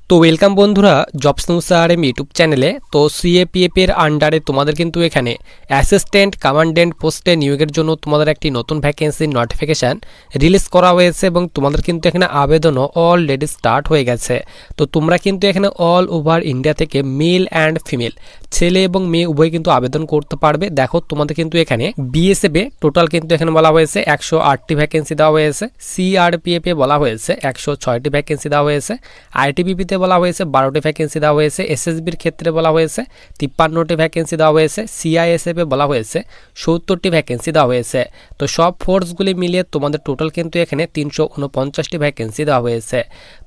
তো ওয়েলকাম বন্ধুরা jobs news RM YouTube চ্যানেলে। তো সিএপিএফ এর আন্ডারে তোমাদের কিন্তু এখানে অ্যাসিস্ট্যান্ট কমান্ড্যান্ট পোস্টে নিয়োগের জন্য তোমাদের একটি নতুন ভ্যাকেন্সির নোটিফিকেশান রিলিজ করা হয়েছে এবং তোমাদের কিন্তু এখানে আবেদনও অলরেডি স্টার্ট হয়ে গেছে। তো তোমরা কিন্তু এখানে অল ওভার ইন্ডিয়া থেকে মেল অ্যান্ড ফিমেল ছেলে এবং মেয়ে উভয় কিন্তু আবেদন করতে পারবে। দেখো তোমাদের কিন্তু এখানে বিএসএফ এ টোটাল কিন্তু এখানে বলা হয়েছে 108টি ভ্যাকেন্সি দেওয়া হয়েছে, সিআরপিএফ এ বলা হয়েছে 106টি ভ্যাকেন্সি দেওয়া হয়েছে, আইটিবিপিতে বলা হয়েছে 12টি ভ্যাকেন্সি দেওয়া হয়েছে, এসএসবির ক্ষেত্রে বলা হয়েছে 53টি ভ্যাকেন্সি দেওয়া হয়েছে, সিআইএসএফ এ বলা হয়েছে 70টি ভ্যাকেন্সি দেওয়া হয়েছে। তো সব ফোর্সগুলি মিলিয়ে তোমাদের টোটাল কিন্তু এখানে 349টি ভ্যাকেন্সি দেওয়া হয়েছে।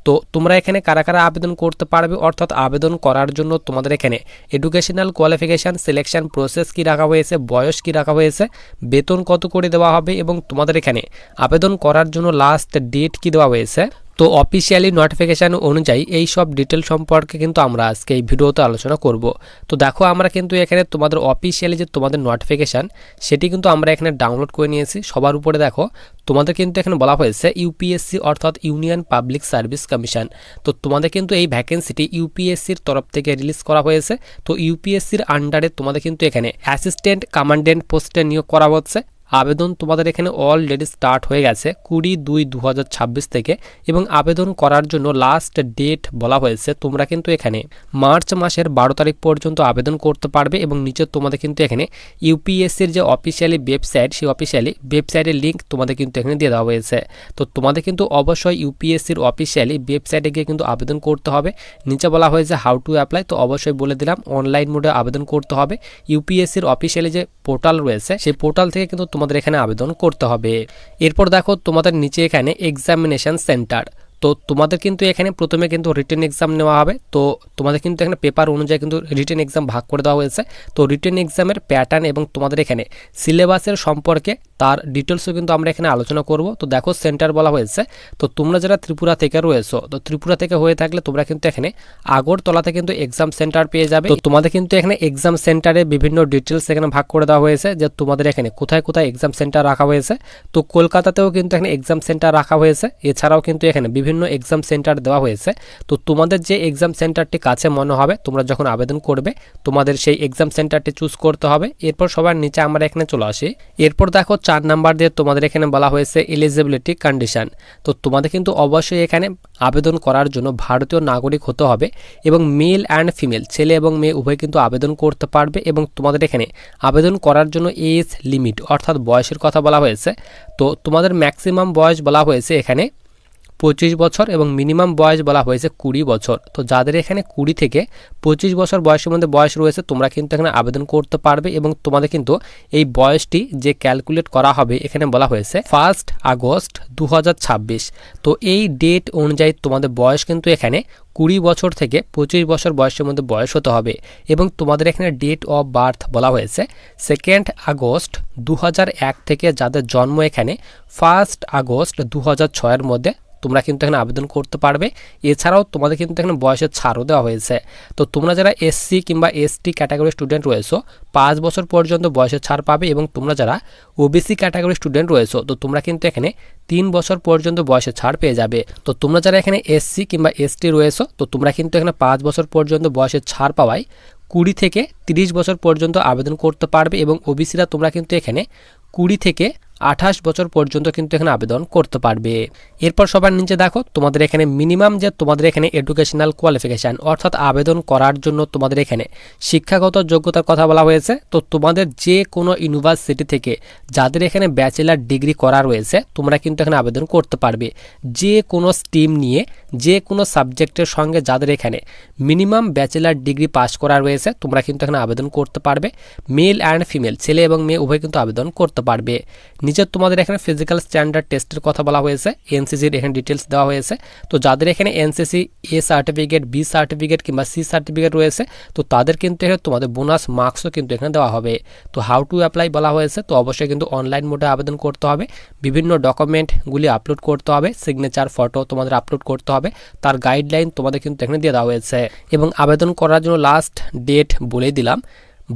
তো তোমরা এখানে কারা কারা আবেদন করতে পারবে, অর্থাৎ আবেদন করার জন্য তোমাদের এখানে এডুকেশনাল কোয়ালিফিকেশান, সিলেকশন প্রসেস কি রাখা হয়েছে, বয়স কি রাখা হয়েছে, বেতন কত করে দেওয়া হবে এবং তোমাদের এখানে আবেদন করার জন্য লাস্ট ডেট কি দেওয়া হয়েছে। তো অফিসিয়ালি নোটিফিকেশান অনুযায়ী এই সব ডিটেল সম্পর্কে কিন্তু আমরা আজকে এই ভিডিওতে আলোচনা করব। তো দেখো আমরা কিন্তু এখানে তোমাদের অফিসিয়ালি যে তোমাদের নোটিফিকেশান সেটি কিন্তু আমরা এখানে ডাউনলোড করে নিয়েছি। সবার উপরে দেখো তোমাদের কিন্তু এখানে বলা হয়েছে ইউপিএসসি অর্থাৎ ইউনিয়ন পাবলিক সার্ভিস কমিশন। তো তোমাদের কিন্তু এই ভ্যাকেন্সিটি ইউপিএসসির তরফ থেকে রিলিজ করা হয়েছে। তো ইউপিএসসির আন্ডারে তোমাদের কিন্তু এখানে অ্যাসিস্ট্যান্ট কমান্ড্যান্ট পোস্টে নিয়োগ করা হচ্ছে। আবেদন তোমাদের এখানে অলরেডি স্টার্ট হয়ে গেছে 20/2/2026 থেকে এবং আবেদন করার জন্য লাস্ট ডেট বলা হয়েছে তোমরা কিন্তু এখানে মার্চ মাসের 12 তারিখ পর্যন্ত আবেদন করতে পারবে। এবং নিচে তোমাদের কিন্তু এখানে ইউপিএসসির যে অফিসিয়ালি ওয়েবসাইট সেই অফিসিয়ালি ওয়েবসাইটের লিঙ্ক তোমাদের কিন্তু এখানে দিয়ে দেওয়া হয়েছে। তো তোমাদের কিন্তু অবশ্যই ইউপিএসসির অফিসিয়ালি ওয়েবসাইটে গিয়ে কিন্তু আবেদন করতে হবে। নিচে বলা হয়েছে হাউ টু অ্যাপ্লাই, তো অবশ্যই বলে দিলাম অনলাইন মোডে আবেদন করতে হবে। ইউপিএসসির অফিসিয়ালি যে পোর্টাল রয়েছে সেই পোর্টাল থেকে কিন্তু তোমাদের এখানে আবেদন করতে হবে। এরপর দেখো তোমাদের নিচে এখানে এক্সামিনেশন সেন্টার। তো তোমাদের কিন্তু এখানে প্রথমে কিন্তু রিটেন এক্সাম নেওয়া হবে। তো তোমাদের কিন্তু এখানে পেপার অনুযায়ী কিন্তু রিটেন এক্সাম ভাগ করে দেওয়া হয়েছে। তো রিটেন এক্সামের প্যাটার্ন এবং তোমাদের এখানে সিলেবাসের সম্পর্কে তার ডিটেলসও কিন্তু আমরা এখানে আলোচনা করব। তো দেখো সেন্টার বলা হয়েছে। তো তোমরা যারা ত্রিপুরা থেকে রয়েছো, তো ত্রিপুরা থেকে হয়ে থাকলে তোমরা কিন্তু এখানে আগরতলাতে কিন্তু এক্সাম সেন্টার পেয়ে যাবে। তো তোমাদের কিন্তু এখানে এক্সাম সেন্টারে বিভিন্ন ডিটেলস এখানে ভাগ করে দেওয়া হয়েছে যে তোমাদের এখানে কোথায় কোথায় এক্সাম সেন্টার রাখা হয়েছে। তো কলকাতাতেও কিন্তু এখানে এক্সাম সেন্টার রাখা হয়েছে, এছাড়াও কিন্তু এখানে বিভিন্ন এক্সাম সেন্টার দেওয়া হয়েছে। তো তোমাদের যে এক্সাম সেন্টারটি কাছে মনে হবে তোমরা যখন আবেদন করবে তোমাদের সেই এক্সাম সেন্টারটি চুজ করতে হবে। এরপর সবার নিচে আমরা এখানে চলে আসি। এরপর দেখো 4 নাম্বার দিয়ে তোমাদের এখানে বলা হয়েছে এলিজিবিলিটি কন্ডিশন। তো তোমাদের কিন্তু অবশ্যই এখানে আবেদন করার জন্য ভারতীয় নাগরিক হতে হবে এবং মেল অ্যান্ড ফিমেল ছেলে এবং মেয়ে উভয় কিন্তু আবেদন করতে পারবে। এবং তোমাদের এখানে আবেদন করার জন্য এজ লিমিট অর্থাৎ বয়সের কথা বলা হয়েছে। তো তোমাদের ম্যাক্সিমাম বয়স বলা হয়েছে এখানে 25 বছর এবং মিনিমাম বয়স বলা হয়েছে 20 বছর। তো যাদের এখানে 20 থেকে 25 বছর বয়সের মধ্যে বয়স রয়েছে তোমরা কিন্তু এখানে আবেদন করতে পারবে। এবং তোমাদের কিন্তু এই বয়সটি যে ক্যালকুলেট করা হবে এখানে বলা হয়েছে 1 আগস্ট 2026। তো এই ডেট অনুযায়ী তোমাদের বয়স কিন্তু এখানে 20 বছর থেকে 25 বছর বয়সের মধ্যে বয়স হতে হবে। এবং তোমাদের এখানে ডেট অফ বার্থ বলা হয়েছে 2 আগস্ট 2001 থেকে যাদের জন্ম এখানে 1 আগস্ট 2006 মধ্যে তোমরা কিন্তু এখানে আবেদন করতে পারবে। এছাড়াও তোমাদের কিন্তু এখানে বয়সের ছাড়ও দেওয়া হয়েছে। তো তোমরা যারা এসসি কিংবা এসটি ক্যাটাগরি স্টুডেন্ট রয়েছো 5 বছর পর্যন্ত বয়সের ছাড় পাবে। এবং তোমরা যারা ওবিসি ক্যাটাগরি স্টুডেন্ট রয়েছো তো তোমরা কিন্তু এখানে 3 বছর পর্যন্ত বয়সের ছাড় পেয়ে যাবে। তো তোমরা যারা এখানে এসসি কিংবা এসটি রয়েছো তো তোমরা কিন্তু এখানে 5 বছর পর্যন্ত বয়সের ছাড় পাওয়ায় 20 থেকে 30 বছর পর্যন্ত আবেদন করতে পারবে। এবং ওবিসিরা তোমরা কিন্তু এখানে 20 থেকে 28 বছর পর্যন্ত কিন্তু এখানে আবেদন করতে পারবে। এরপর সবার নিচে দেখো তোমাদের এখানে মিনিমাম যে তোমাদের এখানে এডুকেশনাল কোয়ালিফিকেশান অর্থাৎ আবেদন করার জন্য তোমাদের এখানে শিক্ষাগত যোগ্যতার কথা বলা হয়েছে। তো তোমাদের যে কোনো ইউনিভার্সিটি থেকে যাদের এখানে ব্যাচেলার ডিগ্রি করা রয়েছে তোমরা কিন্তু এখানে আবেদন করতে পারবে। যে কোনো স্ট্রিম নিয়ে যে কোনো সাবজেক্টের সঙ্গে যাদের এখানে মিনিমাম ব্যাচেলার ডিগ্রি পাস করা রয়েছে তোমরা কিন্তু এখানে আবেদন করতে পারবে। মেল অ্যান্ড ফিমেল ছেলে এবং মেয়ে উভয় কিন্তু আবেদন করতে পারবে। নিচে তোমাদের এখানে ফিজিক্যাল স্ট্যান্ডার্ড টেস্টের কথা বলা হয়েছে, এনসিসির এখানে ডিটেলস দেওয়া হয়েছে। তো যাদের এখানে NCC A certificate, B certificate কিংবা সি সার্টিফিকেট রয়েছে তো তাদের কিন্তু এখানে তোমাদের বোনাস মার্কসও কিন্তু এখানে দেওয়া হবে। তো হাউ টু অ্যাপ্লাই বলা হয়েছে। তো অবশ্যই কিন্তু অনলাইন মোডে আবেদন করতে হবে, বিভিন্ন ডকুমেন্টগুলি আপলোড করতে হবে, সিগনেচার ফটো তোমাদের আপলোড করতে হবে, তার গাইডলাইন তোমাদের কিন্তু এখানে দিয়ে দেওয়া হয়েছে। এবং আবেদন করার জন্য লাস্ট ডেট বলে দিলাম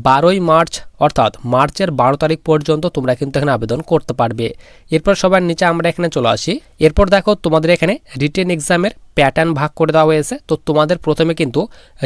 12 মার্চ অর্থাৎ মার্চের 12 তারিখ পর্যন্ত তোমরা কিন্তু এখানে আবেদন করতে পারবে। এরপর সবার নিচে আমরা এখানে চলে আসি। এরপর দেখো তোমাদের এখানে রিটেন এক্সামের প্যাটার্ন ভাগ করে দেওয়া হয়েছে। তো তোমাদের প্রথমে কিন্তু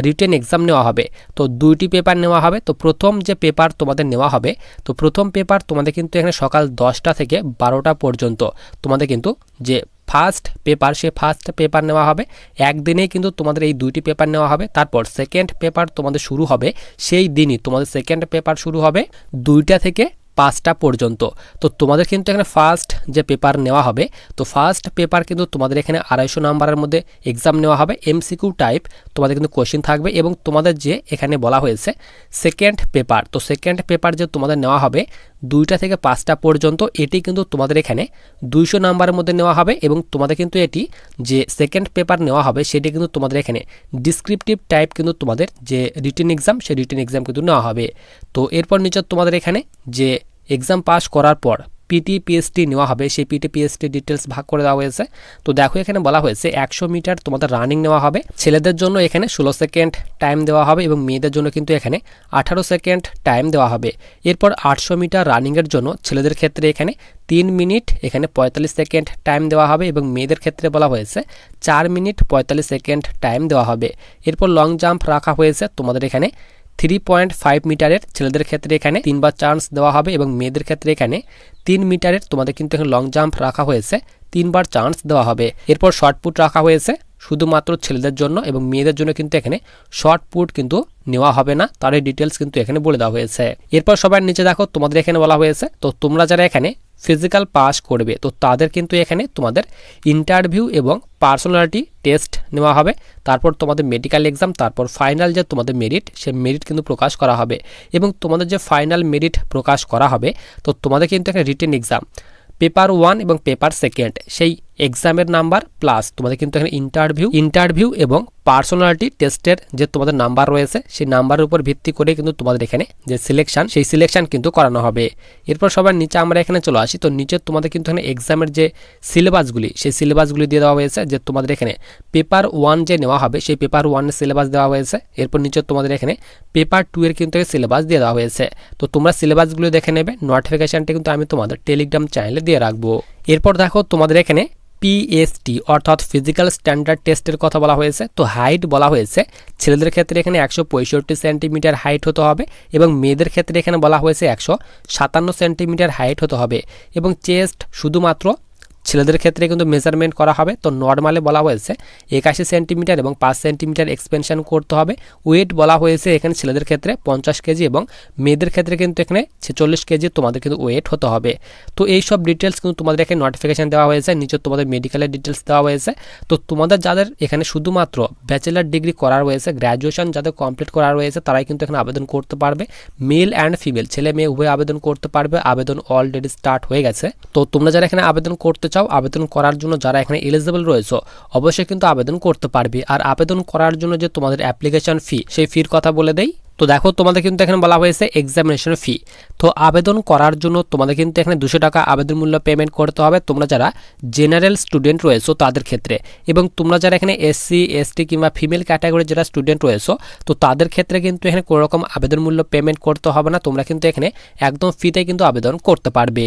রিটেন এক্সাম নেওয়া হবে। তো 2টি পেপার নেওয়া হবে। তো প্রথম যে পেপার তোমাদের নেওয়া হবে, তো প্রথম পেপার তোমাদের কিন্তু এখানে সকাল 10টা থেকে 12টা পর্যন্ত তোমাদের কিন্তু যে ফার্স্ট পেপার, সে ফার্স্ট পেপার নেওয়া হবে। একদিনেই কিন্তু তোমাদের এই 2টি পেপার নেওয়া হবে। তারপর সেকেন্ড পেপার তোমাদের শুরু হবে, সেই দিনই তোমাদের সেকেন্ড পেপার শুরু হবে 2টা থেকে 5টা পর্যন্ত। তো তোমাদের কিন্তু এখানে ফার্স্ট যে পেপার নেওয়া হবে, তো ফার্স্ট পেপার কিন্তু তোমাদের এখানে 250 নাম্বারের মধ্যে এক্সাম নেওয়া হবে। এমসিকিউ টাইপ তোমাদের কিন্তু কোশ্চেন থাকবে। এবং তোমাদের যে এখানে বলা হয়েছে সেকেন্ড পেপার, তো সেকেন্ড পেপার যে তোমাদের নেওয়া হবে 2টা থেকে 5টা পর্যন্ত, এটি কিন্তু তোমাদের এখানে 200 নাম্বারের মধ্যে নেওয়া হবে। এবং তোমাদের কিন্তু এটি যে সেকেন্ড পেপার নেওয়া হবে সেটি কিন্তু তোমাদের এখানে ডিসক্রিপটিভ টাইপ কিন্তু তোমাদের যে রিটেন এক্সাম, সেই রিটেন এক্সাম কিন্তু নেওয়া হবে। তো এরপর নিচে তোমাদের এখানে যে এক্সাম পাস করার পর পিটি পিএসটি নেওয়া হবে, সেই পিটি পিএসটি ডিটেলস ভাগ করে দেওয়া হয়েছে। তো দেখো এখানে বলা হয়েছে 100 মিটার তোমাদের রানিং নেওয়া হবে। ছেলেদের জন্য এখানে 16 সেকেন্ড টাইম দেওয়া হবে এবং মেয়েদের জন্য কিন্তু এখানে 18 সেকেন্ড টাইম দেওয়া হবে। এরপর 800 মিটার রানিংয়ের জন্য ছেলেদের ক্ষেত্রে এখানে 3 মিনিট এখানে 45 সেকেন্ড টাইম দেওয়া হবে এবং মেয়েদের ক্ষেত্রে বলা হয়েছে 4 মিনিট 45 সেকেন্ড টাইম দেওয়া হবে। এরপর লং জাম্প রাখা হয়েছে তোমাদের এখানে 3.5 মিটারের, ছেলেদের ক্ষেত্রে এখানে 3বার চান্স দেওয়া হবে এবং মেয়েদের ক্ষেত্রে এখানে 3 মিটারের তোমাদের কিন্তু এখানে লং জাম্প রাখা হয়েছে, 3বার চান্স দেওয়া হবে। এরপর শর্টপুট রাখা হয়েছে শুধুমাত্র ছেলেদের জন্য এবং মেয়েদের জন্য কিন্তু এখানে শর্টপুট কিন্তু নেওয়া হবে না, তার ডিটেলস কিন্তু এখানে বলে দেওয়া হয়েছে। এরপর সবার নিচে দেখো তোমাদের এখানে বলা হয়েছে, তো তোমরা যারা এখানে ফিজিক্যাল পাস করবে তো তাদের কিন্তু এখানে তোমাদের ইন্টারভিউ এবং পার্সোনালিটি টেস্ট নেওয়া হবে। তারপর তোমাদের মেডিকেল এক্সাম, তারপর ফাইনাল যে তোমাদের মেরিট, সে মেরিট কিন্তু প্রকাশ করা হবে। এবং তোমাদের যে ফাইনাল মেরিট প্রকাশ করা হবে, তো তোমাদের কিন্তু এখানে রিটেন এক্সাম পেপার 1 এবং পেপার 2 সেই এক্সামের নাম্বার প্লাস তোমাদের কিন্তু এখানে ইন্টারভিউ এবং পার্সোনালিটি টেস্টের যে তোমাদের নাম্বার রয়েছে, সেই নাম্বারের উপর ভিত্তি করে কিন্তু তোমাদের এখানে যে সিলেকশন, সেই সিলেকশন কিন্তু করানো হবে। এরপর সবার নিচে আমরা এখানে চলে আসি। তো নিচে তোমাদের কিন্তু এখানে এক্সামের যে সিলেবাসগুলি, সেই সিলেবাসগুলি দিয়ে দেওয়া হয়েছে। যে তোমাদের এখানে পেপার 1 যে নেওয়া হবে, সেই পেপার 1 এর সিলেবাস দেওয়া হয়েছে। এরপর নিচে তোমাদের এখানে পেপার 2 এর কিন্তু সিলেবাস দিয়ে দেওয়া হয়েছে। তো তোমরা সিলেবাসগুলো দেখে নেবে, নোটিফিকেশনটা কিন্তু আমি তোমাদের টেলিগ্রাম চ্যানেলে দিয়ে রাখবো। এরপর দেখো তোমাদের এখানে পিএসটি অর্থাৎ ফিজিক্যাল স্ট্যান্ডার্ড টেস্টের কথা বলা হয়েছে। তো হাইট বলা হয়েছে ছেলেদের ক্ষেত্রে এখানে 165 সেন্টিমিটার হাইট হতে হবে এবং মেয়েদের ক্ষেত্রে এখানে বলা হয়েছে 157 সেন্টিমিটার হাইট হতে হবে। এবং চেস্ট শুধুমাত্র ছেলেদের ক্ষেত্রে কিন্তু মেজারমেন্ট করা হবে। তো নর্মালে বলা হয়েছে 81 সেন্টিমিটার এবং 5 সেন্টিমিটার এক্সপেনশন করতে হবে। ওয়েট বলা হয়েছে এখানে ছেলেদের ক্ষেত্রে 50 কেজি এবং মেয়েদের ক্ষেত্রে কিন্তু এখানে 46 কেজি তোমাদের কিন্তু ওয়েট হতে হবে। তো এই সব ডিটেলস কিন্তু তোমাদের এখানে নোটিফিকেশন দেওয়া হয়েছে, নিচে তোমাদের মেডিকেলের ডিটেলস দেওয়া হয়েছে। তো তোমাদের যাদের এখানে শুধুমাত্র ব্যাচেলার ডিগ্রি করা রয়েছে, গ্র্যাজুয়েশন যাদের কমপ্লিট করা রয়েছে, তারাই কিন্তু এখানে আবেদন করতে পারবে। মেল অ্যান্ড ফিমেল, ছেলে মেয়ে উভয় আবেদন করতে পারবে। আবেদন অলরেডি স্টার্ট হয়ে গেছে। তো তোমরা যারা এখানে আবেদন করতে চাও, আবেদন করার জন্য যারা এখানে এলিজিবল রয়েছে অবশ্যই কিন্তু আবেদন করতে পারবে। আর আবেদন করার জন্য যে তোমাদের অ্যাপ্লিকেশন ফি, সেই ফির কথা বলে দেই। তো দেখো তোমাদের কিন্তু এখানে বলা হয়েছে এক্সামিনেশন ফি। তো আবেদন করার জন্য তোমাদের কিন্তু এখানে 200 টাকা আবেদন মূল্য পেমেন্ট করতে হবে তোমরা যারা জেনারেল স্টুডেন্ট রয়েছো তাদের ক্ষেত্রে। এবং তোমরা যারা এখানে এসসি এসটি কিংবা ফিমেল ক্যাটাগরির যারা স্টুডেন্ট রয়েছো, তো তাদের ক্ষেত্রে কিন্তু এখানে কোনো রকম আবেদন মূল্য পেমেন্ট করতে হবে না। তোমরা কিন্তু এখানে একদম ফ্রিতে কিন্তু আবেদন করতে পারবে।